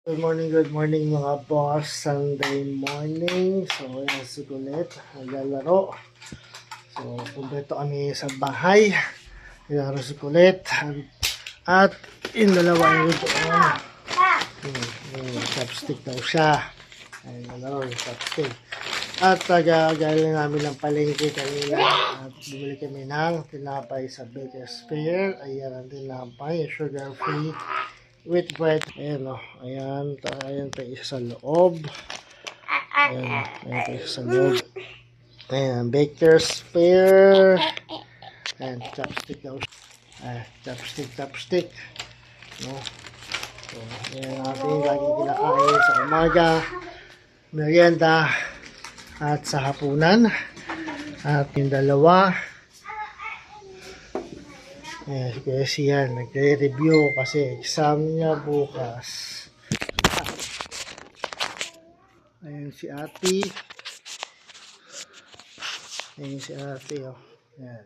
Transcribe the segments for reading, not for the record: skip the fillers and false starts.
Good morning mga boss. Sunday morning. So, ayan ulit. Naglalaro. So, kumpleto kami sa bahay. Naglalaro ulit. At yung dalawa yung doon. Yung chopstick daw siya. Ayun, naglalaro yung chopstick. At galing namin ng palengke kanina. At bumili kami ng tinapay sa Baker's Fair. Ayan ang tinapay. Sugar free. With bread. Ayan o. Ayan. Ayan pa isa sa loob. Ayan. Ayan pa isa sa loob. Ayan. Baker's Fair. Ayan. Chopstick daw. Chopstick. No? So, ayan natin. Lagi kinakain sa umaga. Merienda. At sa hapunan. At yung dalawa. Ayan, si Kuya Sian, nagre-review kasi exam niya bukas. Ayan si Ate. Ayan si Ate, oh. Ayan.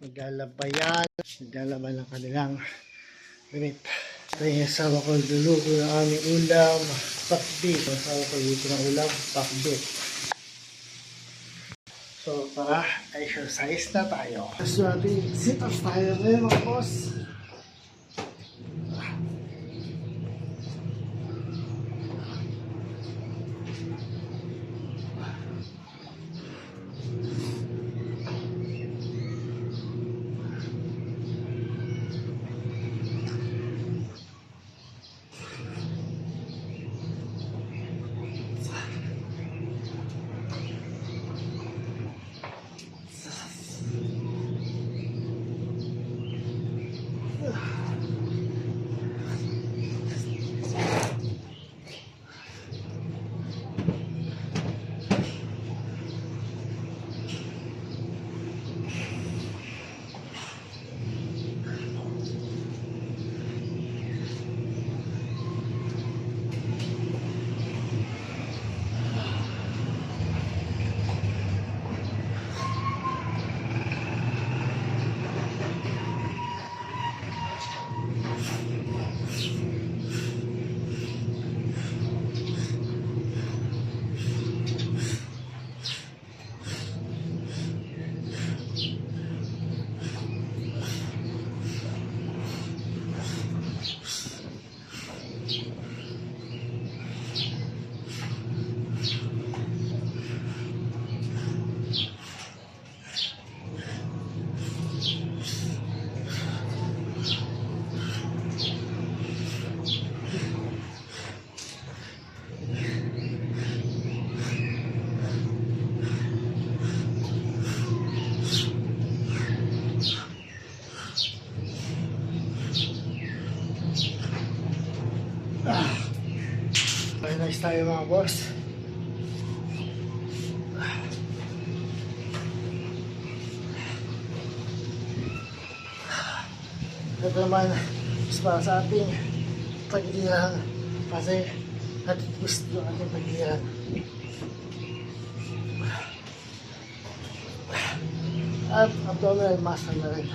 Naglalabayan. Naglalaban ng kanilang damit. Ayan, sawa ko luluko ng aming ulam. Pakbit. Sawa ko luluko ng ulam. Pakbit. So, tara, exercise na tayo. So, ating sit-ups tayo ngayon, mga boss. Nice tayo mga boss. Ito naman is para sa ating pagilihan kasi natitwist yung ating pagilihan. At abdominal muscle na rin.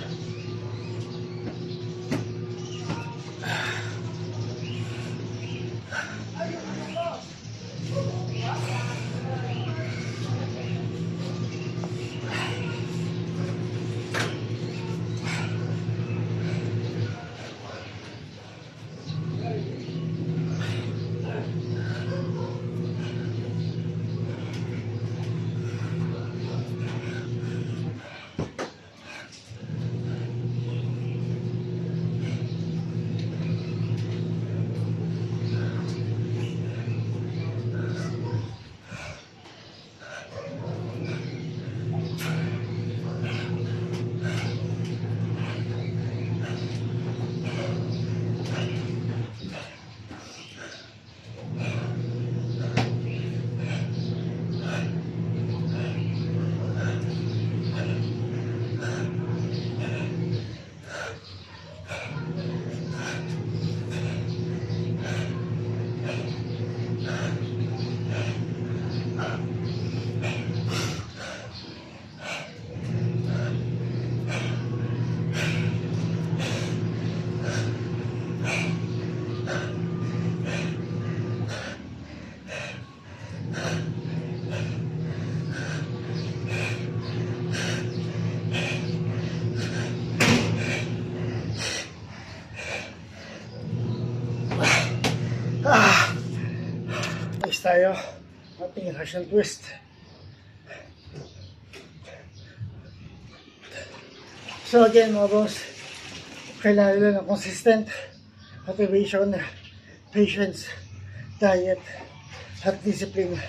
Next tayo, ating Russian twist. So again mga boss, kailangan nila ng consistent motivation, patience, diet, at discipline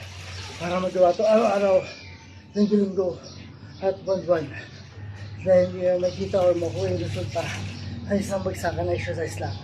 para magawa ito araw-araw, linggo-linggo, at buwan-buwan. Dahil hindi na makita or makuha yung resulta ay isang bagsakan na exercise lang.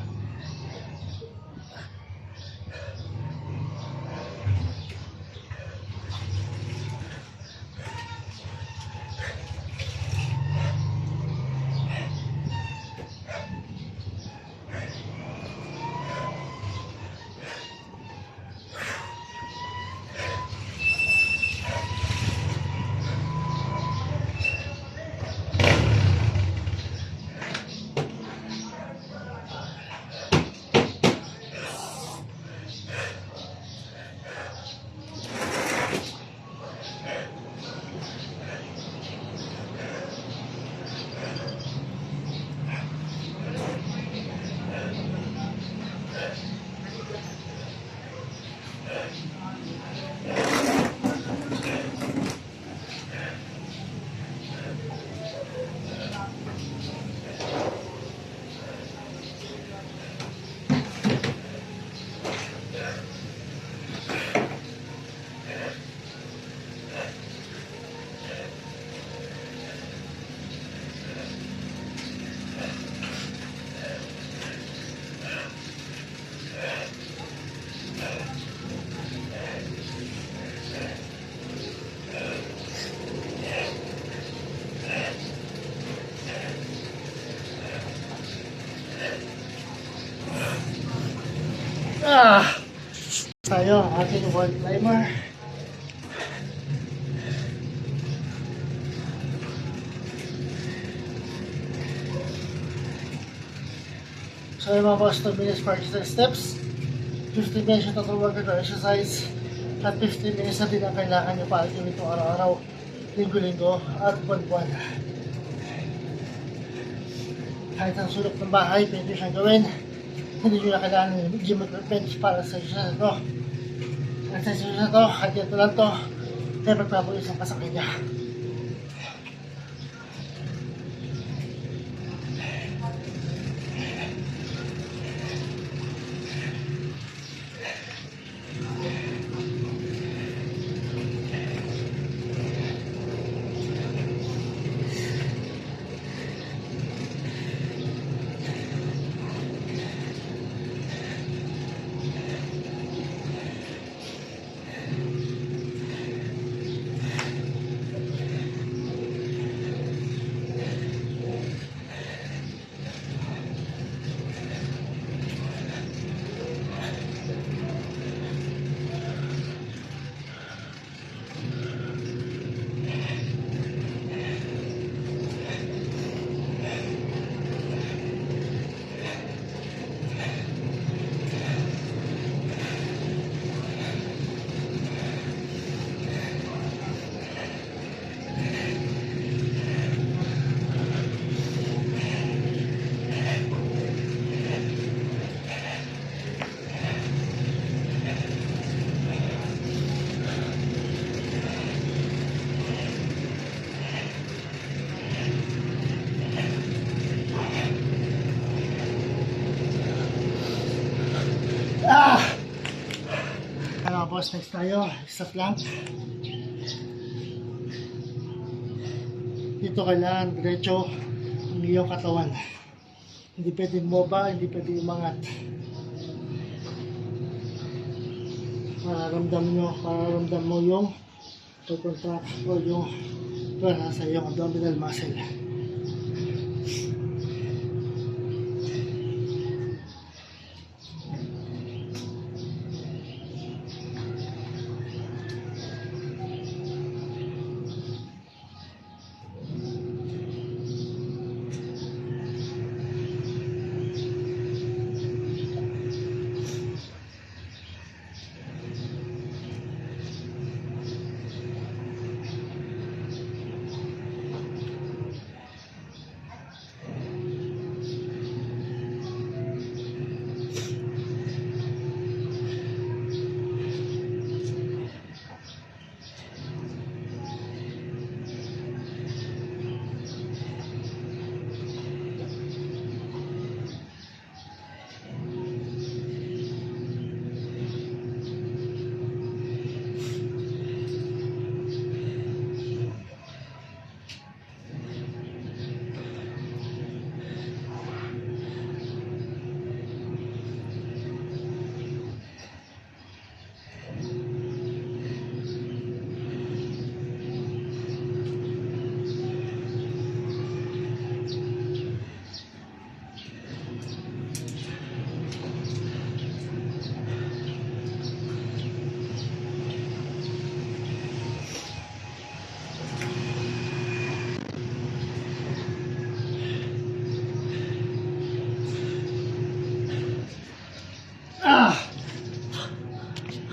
Tayo ang ating wall climber. So yung mga boss, 2 minutes for exercise steps, 15 minutes yung total workout or exercise, at 15 minutes na din ang kailangan nyo para gawin ito araw-araw, linggo-linggo, at buwan-buwan. Kahit ang sulok ng bahay, pwede siyang gawin. Hindi nyo na kailangan ng gym equipment para sa exercise na ito. Ang exercise na ito, kahit ito lang ito, ay magpapalis ang kasakit niya. Boss, next tayo sa plank. Dito kailangan diretso ang iyong katawan. Hindi pwedeng moba, hindi pwedeng umangat. Mararamdam mo yung contract o yung sa iyong abdominal muscle.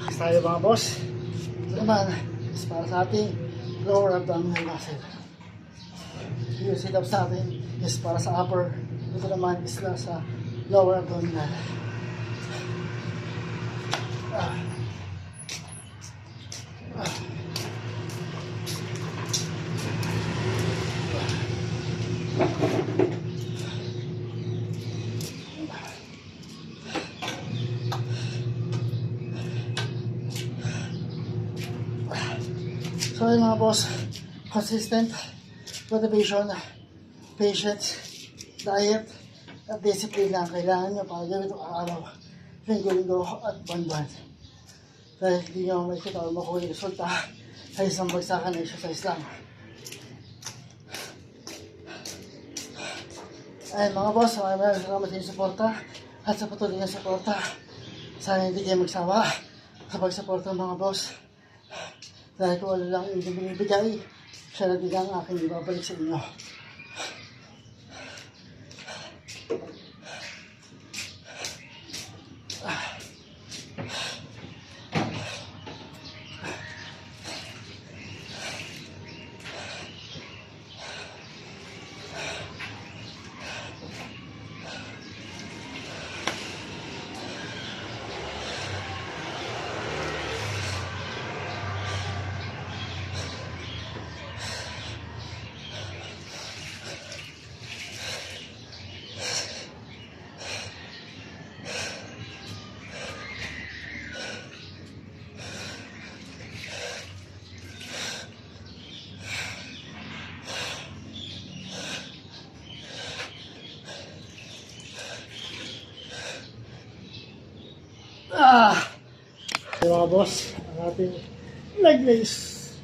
Next tayo mga boss. Ito naman is para sa ating lower abdominal muscle. Yung sit-ups natin is para sa upper. Ito naman is sa lower abdominal. So yun mga boss, consistent motivation, patience, diet, at discipline lang kailangan nyo para gawin itong araw, linggo-linggo at buwan-buwan. Dahil hindi nyo makikita o makuha yung resulta sa isang bagsakan na exercise lang. Ayun mga boss, maraming salamat sa inyong suporta at sa patuloy na suporta. Sana hindi kayo magsawa sa pagsuporta mga boss. Dahil kung ano lang yung binibigay, siya na din ang aking ibabalik sa inyo. Okay, mga boss, ang ating leg raise.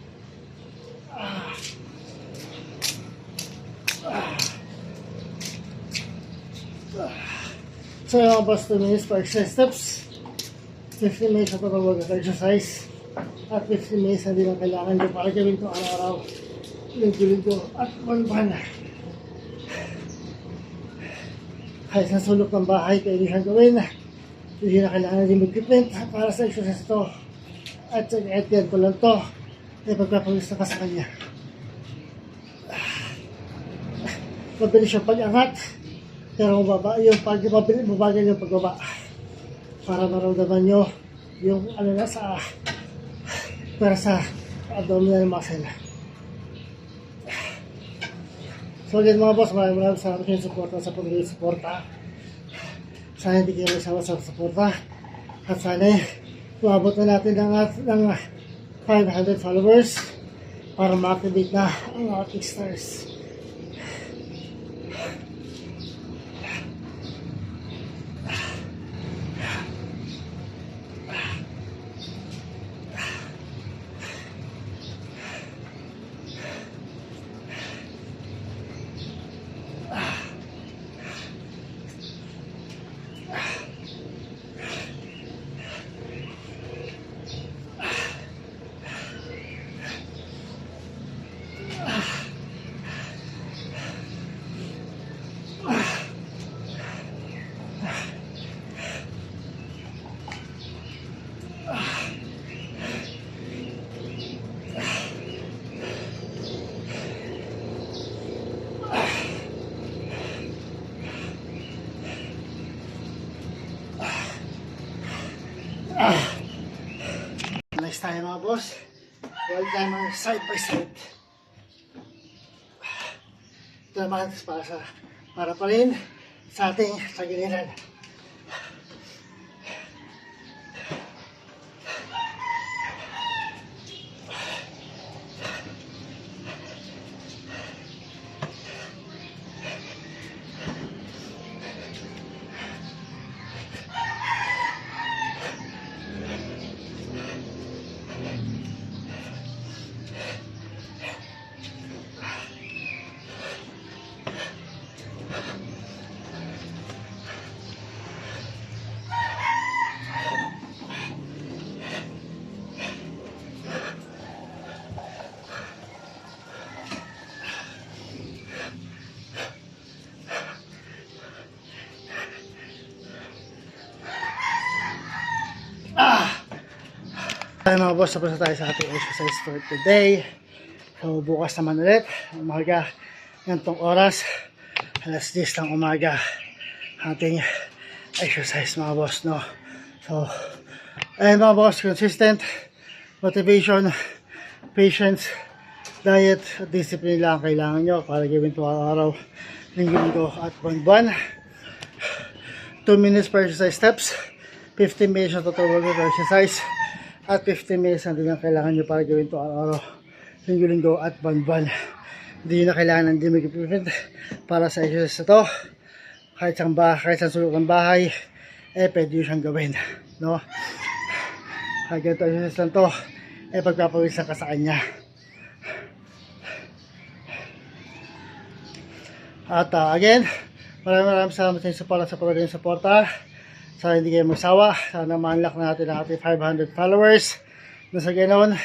So yung mga boss, 2 minutes for exercise steps, 15 minutes sa total exercise, at 15 minutes na din ang kailangan nyo para gawin ito araw-araw, linggo-linggo at buwan-buwan. Kahit sa sulok ng bahay, pwede siyang gawin. Hindi na kailangan din equipment para sa exercise ito. At yan ko lang ito. Ay pagpapawis na pa sa kanya. Mabilis yung pag-angat. Pero mabagal yung pagbaba. Para maramdaman nyo yung ano na sa para sa abdominal muscle. So again mga boss, maraming salamat yung suporta sa pag-suporta. Sana hindi kayo masawa sa suporta. At sana maabot na natin ng 500 followers para ma-activate na ang ating stars. Next tayo mga boss, wall timer side by side. Ito naman para pa rin sa ating tagiliran. Ay mga boss, tapos na tayo sa ating exercise for today. So bukas naman ulit, umaga, gantong oras, alas 10 ng umaga, ating exercise mga boss, no? So, ayun mga boss, consistent, motivation, patience, diet, at discipline lang ang kailangan nyo para gawin ito araw-araw, linggo-linggo at buwan-buwan. 2 minutes per exercise steps, 15 minutes na total workout per exercise, at 15 minutes na din ang kailangan nyo para gawin ito araw-araw, linggo-linggo at buwan-buwan. Hindi nyo na kailangan ng gym equipment para sa exercise na to. Kahit sa sulok ng bahay, pwede nyo siyang gawin, no? Kahit ganito exercise lang to, pagpapawisan ka sa kanya. At again, maraming salamat sa inyo para sa pagdating suporta. Sana hindi kayo magsawa. Sana ma-unlock na natin ang ating 500 followers. Na sa ganoon,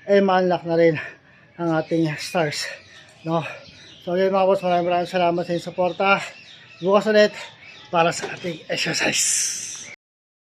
ma-unlock na rin ang ating stars. No? So again mga boss, maraming salamat sa inyong suporta. Bukas ulit para sa ating exercise.